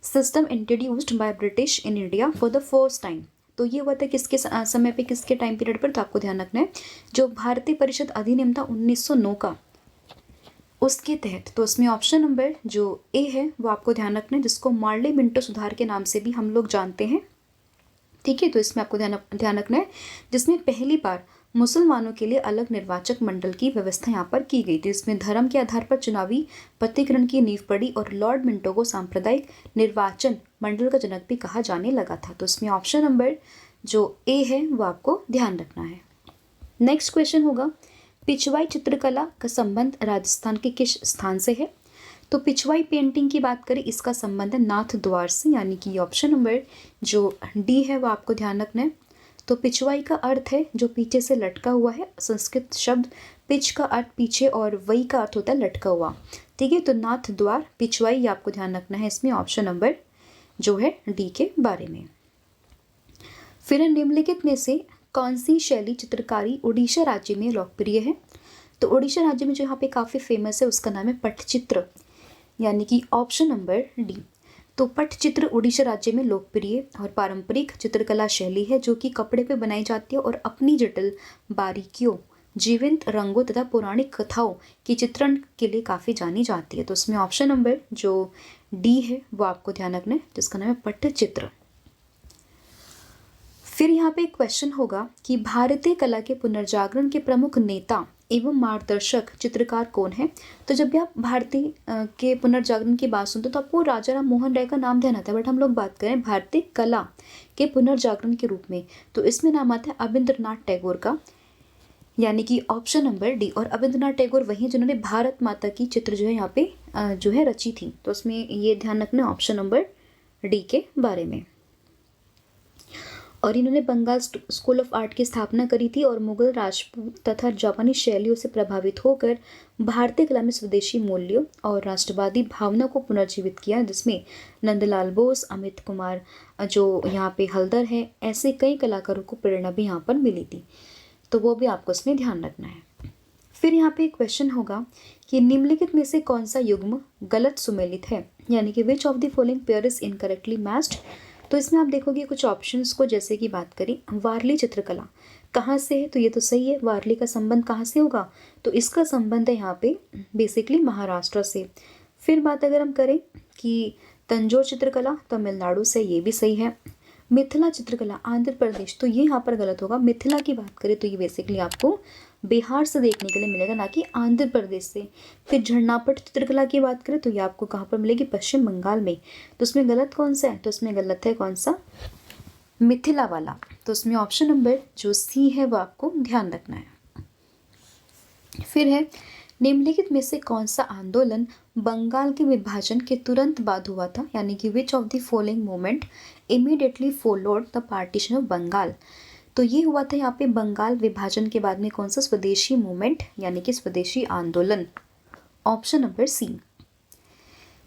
system introduced by British in India for the first time. तो ये हुआ था किसके समय पे, किसके टाइम पीरियड पर? तो आपको ध्यान रखना है जो भारतीय परिषद अधिनियम था 1909 का, उसके तहत। तो उसमें ऑप्शन नंबर जो ए है वो आपको ध्यान रखना है, जिसको मार्ले मिंटो सुधार के नाम से भी हम लोग जानते हैं। ठीक है, तो इसमें आपको ध्यान रखना है जिसमें पहली बार मुसलमानों के लिए अलग निर्वाचक मंडल की व्यवस्था यहाँ पर की गई थी। इसमें धर्म के आधार पर चुनावी पत्तीकरण की नींव पड़ी और लॉर्ड मिंटो को सांप्रदायिक निर्वाचन मंडल का जनक भी कहा जाने लगा था। तो इसमें ऑप्शन नंबर जो ए है वो आपको ध्यान रखना है। नेक्स्ट क्वेश्चन होगा पिछवाई चित्रकला का संबंध राजस्थान के किस स्थान से है? तो पिछवाई पेंटिंग की बात करें, इसका संबंध है नाथ द्वार से, यानी कि ऑप्शन नंबर जो डी है वो आपको ध्यान रखना है। तो पिछवाई का अर्थ है जो पीछे से लटका हुआ है। संस्कृत शब्द पिच का अर्थ पीछे और वई का अर्थ होता है लटका हुआ। ठीक है, तो नाथ द्वार पिछवाई आपको ध्यान रखना है इसमें ऑप्शन नंबर जो है डी के बारे में। फिर निम्नलिखित में से कौन सी शैली चित्रकारी उड़ीसा राज्य में लोकप्रिय है? तो उड़ीसा राज्य में जो यहाँ पे काफ़ी फेमस है उसका नाम है पट्टचित्र, यानी कि ऑप्शन नंबर डी। तो पट्टचित्र उड़ीसा राज्य में लोकप्रिय और पारंपरिक चित्रकला शैली है जो कि कपड़े पे बनाई जाती है और अपनी जटिल बारीकियों, जीवंत रंगों तथा पौराणिक कथाओं के चित्रण के लिए काफ़ी जानी जाती है। तो उसमें ऑप्शन नंबर जो डी है वो आपको ध्यान रखना है, जिसका नाम है पट्टचित्र। फिर यहाँ पे एक क्वेश्चन होगा कि भारतीय कला के पुनर्जागरण के प्रमुख नेता एवं मार्गदर्शक चित्रकार कौन है? तो जब भी आप भारतीय के पुनर्जागरण की बात सुनते हो तो आपको राजा राम मोहन राय का नाम ध्यान आता है, बट हम लोग बात करें भारतीय कला के पुनर्जागरण के रूप में तो इसमें नाम आता है अबिंद्रनाथ टैगोर का, यानी कि ऑप्शन नंबर डी। और अबिंद्रनाथ टैगोर वही जिन्होंने भारत माता की चित्र जो है यहाँ पे जो है रची थी। तो उसमें ये ध्यान रखना ऑप्शन नंबर डी के बारे में। और इन्होंने बंगाल स्कूल ऑफ आर्ट की स्थापना करी थी और मुगल, राजपूत तथा जापानी शैलियों से प्रभावित होकर भारतीय कला में स्वदेशी मूल्यों और राष्ट्रवादी भावना को पुनर्जीवित किया, जिसमें नंदलाल बोस, अमित कुमार जो यहाँ पे हल्दर है, ऐसे कई कलाकारों को प्रेरणा भी यहाँ पर मिली थी। तो वो भी आपको इसमें ध्यान रखना है। फिर यहाँ पे एक क्वेश्चन होगा कि निम्नलिखित में से कौन सा युग्म गलत सुमेलित है, यानी कि which of the following pair is incorrectly matched. तो इसमें आप देखोगे कुछ ऑप्शंस को, जैसे कि बात करें वारली चित्रकला कहाँ से है, तो ये तो सही है। वारली का संबंध कहाँ से होगा, तो इसका संबंध है यहाँ पे बेसिकली महाराष्ट्र से। फिर बात अगर हम करें कि तंजौर चित्रकला तमिलनाडु से, ये भी सही है। मिथिला चित्रकला आंध्र प्रदेश, तो ये यहाँ पर गलत होगा। मिथिला की बात करें तो ये बेसिकली आपको बिहार से देखने के लिए मिलेगा, ना कि आंध्र प्रदेश से। फिर झरनापट चित्रकला की बात करें तो ये आपको कहाँ पर मिलेगी, पश्चिम बंगाल में। तो उसमें गलत कौन सा है, तो उसमें गलत है कौन सा, मिथिला वाला। तो उसमें ऑप्शन नंबर जो सी है वो आपको ध्यान रखना है। फिर है निम्नलिखित में से कौन सा आंदोलन बंगाल के विभाजन के तुरंत बाद हुआ था, यानी कि which of the following movement immediately followed the partition of Bengal. तो ये हुआ था यहाँ पे बंगाल विभाजन के बाद में कौन सा स्वदेशी मूवमेंट, यानी कि स्वदेशी आंदोलन, ऑप्शन नंबर सी।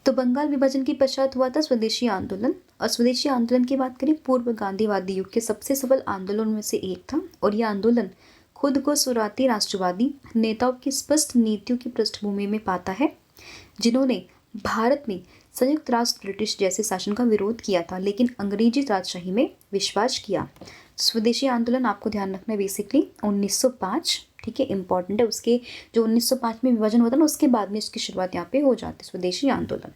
तो बंगाल विभाजन के पश्चात हुआ था स्वदेशी आंदोलन। और स्वदेशी आंदोलन की बात करें पूर्व गांधीवादी युग के सबसे सफल आंदोलनों में से एक था, और यह आंदोलन खुद को शुरुआती राष्ट्रवादी नेताओं की स्पष्ट नीतियों की पृष्ठभूमि में पाता है, जिन्होंने भारत में संयुक्त राष्ट्र ब्रिटिश जैसे शासन का विरोध किया था, लेकिन अंग्रेजी राजशाही में विश्वास किया। स्वदेशी आंदोलन आपको ध्यान रखना है बेसिकली 1905, ठीक है, इंपॉर्टेंट है। उसके जो 1905 में विभाजन होता है ना, उसके बाद में इसकी शुरुआत यहाँ पे हो जाती है, स्वदेशी आंदोलन।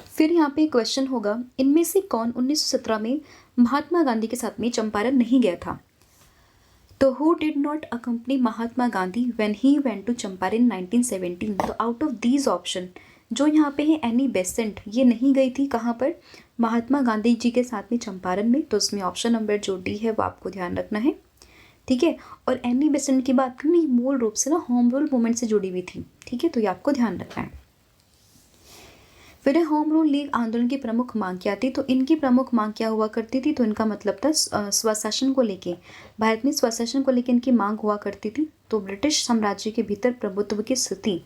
फिर यहाँ पे क्वेश्चन होगा, इनमें से कौन 1917 में महात्मा गांधी के साथ में चंपारण नहीं गया था। तो who did not accompany Mahatma Gandhi when he went to Champaran 1917। तो आउट ऑफ दीज ऑप्शन जो यहाँ पे है एनी बेसेंट, ये नहीं गई थी कहाँ पर, महात्मा गांधी जी के साथ में चंपारण में। तो उसमें ऑप्शन नंबर जो डी है वो आपको ध्यान रखना है, ठीक है। और एनी बेसेंट की बात करें मूल रूप से ना होम रूल मूवमेंट से जुड़ी हुई थी, ठीक है, तो ये आपको ध्यान रखना है। फिर होम रूल लीग आंदोलन की प्रमुख मांग क्या थी, तो इनकी प्रमुख मांग क्या हुआ करती थी, तो इनका मतलब था स्वशासन को लेके, भारत में स्वशासन को लेकर इनकी मांग हुआ करती थी। तो ब्रिटिश साम्राज्य के भीतर प्रभुत्व की स्थिति,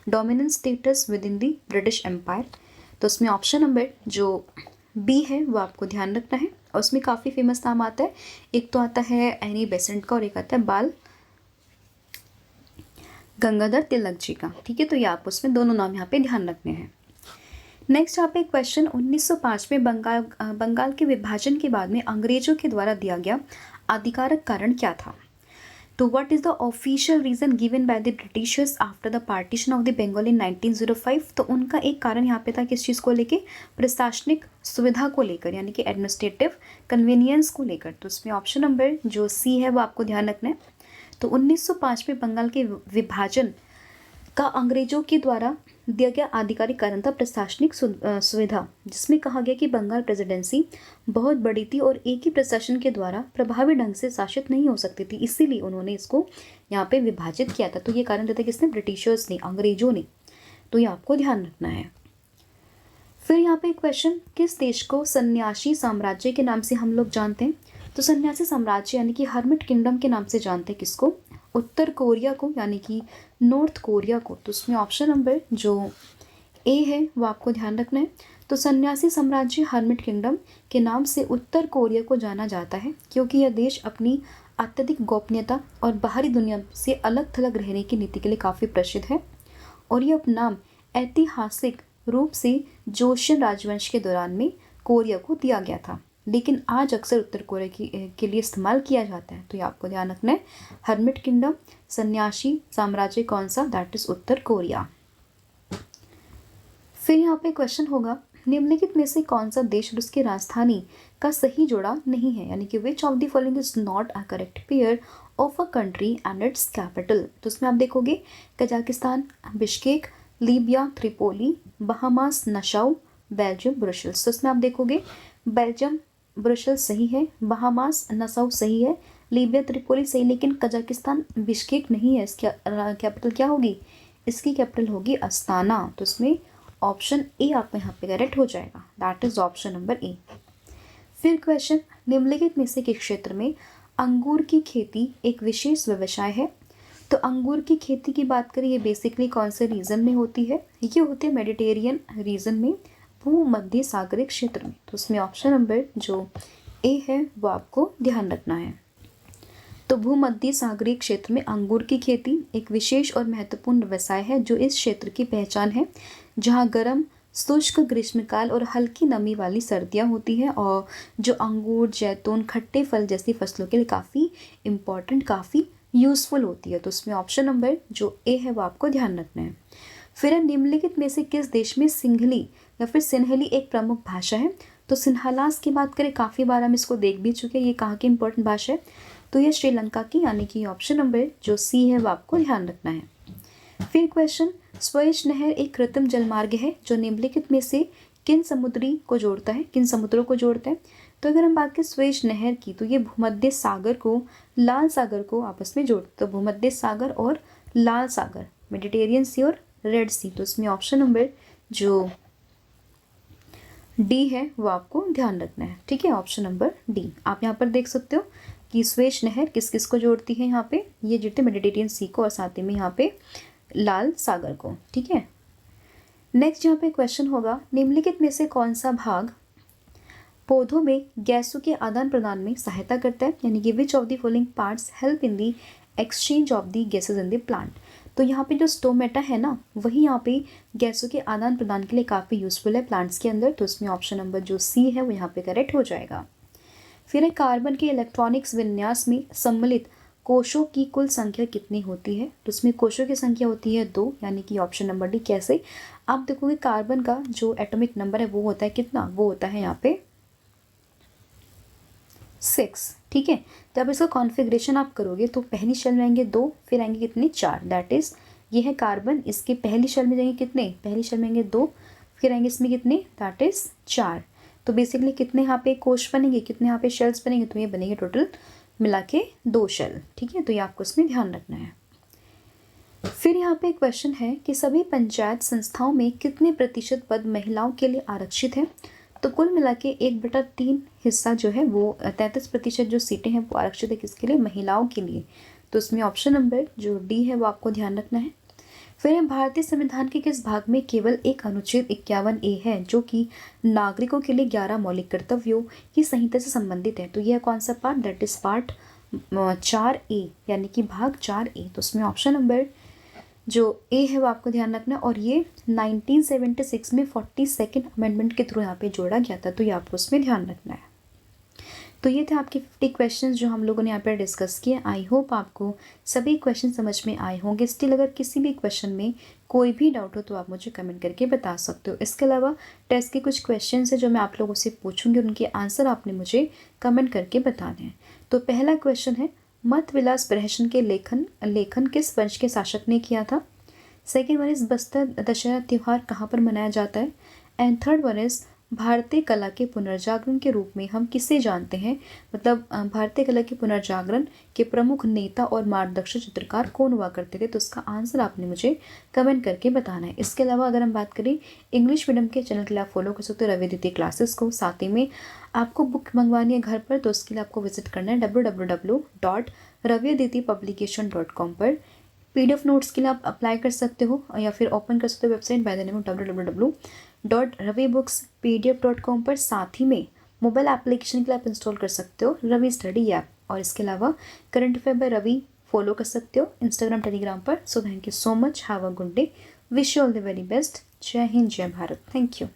dominance status within the British empire. तो उसमें ऑप्शन नंबर जो बी है वो आपको ध्यान रखना है। और उसमें काफ़ी फेमस नाम आता है, एक तो आता है एनी बेसेंट का और एक आता है बाल गंगाधर तिलक जी का, ठीक है। तो ये आप उसमें दोनों नाम यहाँ पे ध्यान रखने हैं। नेक्स्ट यहाँ पे क्वेश्चन 1905 में बंगाल के विभाजन के बाद में अंग्रेजों के द्वारा दिया गया आधिकारक कारण क्या था। तो what is the official reason given by the Britishers after the partition of the Bengal in 1905। तो उनका एक कारण यहाँ पे था किस चीज़ को लेके, प्रशासनिक सुविधा को लेकर, यानी कि एडमिनिस्ट्रेटिव कन्वीनियंस को लेकर। तो उसमें ऑप्शन नंबर जो सी है वो आपको ध्यान रखना है। तो 1905 में बंगाल के विभाजन का अंग्रेजों के द्वारा दिया गया आधिकारिक कारण था प्रशासनिक सुविधा, जिसमें कहा गया कि बंगाल प्रेसिडेंसी बहुत बड़ी थी और एक ही प्रशासन के द्वारा प्रभावी ढंग से शासित नहीं हो सकती थी, इसीलिए उन्होंने इसको यहाँ पे विभाजित किया था। तो ये कारण रहता है किसने, ब्रिटिशर्स ने, अंग्रेजों ने। तो ये आपको ध्यान रखना है। फिर यहाँ पे क्वेश्चन, किस देश को सन्यासी साम्राज्य के नाम से हम लोग जानते हैं। तो सन्यासी साम्राज्य यानी कि हर्मिट किंगडम के नाम से जानते हैं किसको, उत्तर कोरिया को, यानी कि नॉर्थ कोरिया को। तो उसमें ऑप्शन नंबर जो ए है वो आपको ध्यान रखना है। तो सन्यासी साम्राज्य हर्मिट किंगडम के नाम से उत्तर कोरिया को जाना जाता है, क्योंकि यह देश अपनी अत्यधिक गोपनीयता और बाहरी दुनिया से अलग थलग रहने की नीति के लिए काफ़ी प्रसिद्ध है। और यह उपनाम ऐतिहासिक रूप से जोशियन राजवंश के दौरान में कोरिया को दिया गया था, लेकिन आज अक्सर उत्तर कोरिया के लिए इस्तेमाल किया जाता है। तो ये आपको ध्यान रखना है, हर्मिट किंगडम सन्यासी साम्राज्य कौन सा, दैट इज उत्तर कोरिया। फिर यहाँ पे क्वेश्चन होगा, निम्नलिखित में से कौन सा देश और उसकी राजधानी का सही जोड़ा नहीं है, यानी कि which of the following is not a correct pair of a country and its capital. तो उसमें आप देखोगे Kazakhstan Bishkek, Libya Tripoli, Bahamas Nassau, Belgium Brussels. तो उसमें आप देखोगे बेल्जियम ब्रुसेल्स सही है, बहामास नसाउ सही है, लीबिया त्रिपोली सही, लेकिन कजाकिस्तान बिश्केक नहीं है। इसकी कैपिटल क्या होगी, इसकी कैपिटल होगी अस्ताना। तो इसमें ऑप्शन ए आपका यहाँ पे करेक्ट हो जाएगा, that is option number A. फिर क्वेश्चन, निम्नलिखित में से किस क्षेत्र में अंगूर की खेती एक विशेष व्यवसाय है? तो अंगूर की खेती की बात करें, ये बेसिकली कौन से रीजन में होती है? ये होती है मेडिटेरियन रीजन में, भूमध्य सागरीय क्षेत्र में। तो उसमें ऑप्शन नंबर जो ए है वो आपको ध्यान रखना है। तो भूमध्य सागरीय क्षेत्र में अंगूर की खेती एक विशेष और महत्वपूर्ण व्यवसाय है जो इस क्षेत्र की पहचान है, जहां गर्म शुष्क ग्रीष्मकाल और हल्की नमी वाली सर्दियां होती है, और जो अंगूर, जैतून, खट्टे फल जैसी फसलों के लिए काफ़ी इम्पॉर्टेंट, काफ़ी यूज़फुल होती है। तो उसमें ऑप्शन नंबर जो ए है वो आपको ध्यान रखना है। फिर निम्नलिखित में से किस देश में सिंहली या फिर सिन्हली एक प्रमुख भाषा है? तो सिन्हालास की बात करें, काफ़ी बार हम इसको देख भी चुके हैं, ये कहाँ की इंपॉर्टेंट भाषा है? तो ये श्रीलंका की, यानी कि ऑप्शन नंबर जो सी है वो आपको ध्यान रखना है। फिर क्वेश्चन, स्वेज नहर एक कृत्रिम जलमार्ग है जो निम्नलिखित में से किन समुद्री को जोड़ता है, किन समुद्रों को जोड़ता है? तो अगर हम बात करें स्वेज नहर की, तो ये भूमध्य सागर को लाल सागर को आपस में जोड़ता है। तो भूमध्य सागर और लाल सागर, मेडिटेरियन सी और रेड सी। तो इसमें ऑप्शन नंबर जो डी है वो आपको ध्यान रखना है। ठीक है, ऑप्शन नंबर डी। आप यहाँ पर देख सकते हो कि स्वेज नहर किस किस को जोड़ती है यहाँ पे, ये जोड़ते मेडिटेरियन सी को और साथ ही में यहाँ पे लाल सागर को। ठीक है, नेक्स्ट यहाँ पे क्वेश्चन होगा, निम्नलिखित में से कौन सा भाग पौधों में गैसों के आदान प्रदान में सहायता करता है? यानी कि which of the following parts help in the exchange of the gases in the plant? तो यहाँ पे जो स्टोमेटा है ना, वही यहाँ पे गैसों के आदान प्रदान के लिए काफ़ी यूजफुल है प्लांट्स के अंदर। तो इसमें ऑप्शन नंबर जो सी है वो यहाँ पे करेक्ट हो जाएगा। फिर कार्बन के इलेक्ट्रॉनिक्स विन्यास में सम्मिलित कोशों की कुल संख्या कितनी होती है? तो उसमें कोशों की संख्या होती है 2, यानी कि ऑप्शन नंबर डी। कैसे? आप देखोगे कार्बन का जो एटॉमिक नंबर है वो होता है कितना? वो होता है यहाँ पे 6। ठीक है, जब इसका कॉन्फ़िगरेशन आप करोगे तो पहली शेल में आएंगे 2, फिर आएंगे कितने? 4। दैट इज़ ये है कार्बन, इसके पहली शेल में जाएंगे कितने? पहली शेल में आएंगे 2, फिर आएंगे इसमें कितने? That is 4। तो बेसिकली कितने यहाँ पे कोश बनेंगे, कितने यहाँ पे शेल्स बनेंगे? तो ये बनेंगे टोटल मिला के 2 शेल। ठीक है, तो ये आपको इसमें ध्यान रखना है। फिर यहाँ पे क्वेश्चन है कि सभी पंचायत संस्थाओं में कितने प्रतिशत पद महिलाओं के लिए आरक्षित है? तो कुल मिला के 1/3 हिस्सा जो है वो 33% जो सीटें हैं वो आरक्षित है, किसके लिए? महिलाओं के लिए। तो इसमें ऑप्शन नंबर जो डी है वो आपको ध्यान रखना है। फिर भारतीय संविधान के किस भाग में केवल एक अनुच्छेद 51A है जो कि नागरिकों के लिए 11 मौलिक कर्तव्यों की संहिता से संबंधित है? तो यह कौन सा part? That is part 4A, यानी कि भाग 4A। तो उसमें ऑप्शन नंबर जो ए है वो आपको ध्यान रखना है, और ये 1976 में 42nd अमेंडमेंट के थ्रू यहाँ पे जोड़ा गया था। तो ये आपको उसमें ध्यान रखना है। तो ये थे आपके 50 क्वेश्चंस जो हम लोगों ने यहाँ पर डिस्कस किए। आई होप आपको सभी क्वेश्चन समझ में आए होंगे। स्टिल अगर किसी भी क्वेश्चन में कोई भी डाउट हो तो आप मुझे कमेंट करके बता सकते हो। इसके अलावा टेस्ट के कुछ क्वेश्चन है जो मैं आप लोगों से पूछूंगी, उनके आंसर आपने मुझे कमेंट करके बताने हैं। तो पहला क्वेश्चन है, मत विलास प्रहसन के लेखन किस वंश के शासक ने किया था? Second one is Bastar Dussehra त्यौहार कहाँ पर मनाया जाता है? एंड थर्ड वन इज़ भारतीय कला के पुनर्जागरण के रूप में हम किसे जानते हैं? मतलब भारतीय कला के पुनर्जागरण के प्रमुख नेता और मार्गदर्शक चित्रकार कौन हुआ करते थे? तो इसका आंसर आपने मुझे कमेंट करके बताना है। इसके अलावा अगर हम बात करें इंग्लिश मीडियम के चैनल के लिए आप फॉलो कर सकते हो रवि अदिति क्लासेस को। साथ ही में आपको बुक मंगवानी है घर पर, तो उसके लिए आपको विजिट करना है www.raviaditipublication.com पर। PDF नोट्स के लिए आप अप्लाई कर सकते हो या फिर ओपन कर सकते हो website bye the name www.ravibooks.pdf.com पर। साथ ही में मोबाइल एप्लीकेशन के लिए आप इंस्टॉल कर सकते हो रवि स्टडी ऐप, और इसके अलावा current affair by Ravi follow कर सकते हो इंस्टाग्राम, टेलीग्राम पर। So thank you so much, have a good day, wish you all the very best. जय हिंद, जय भारत, थैंक यू।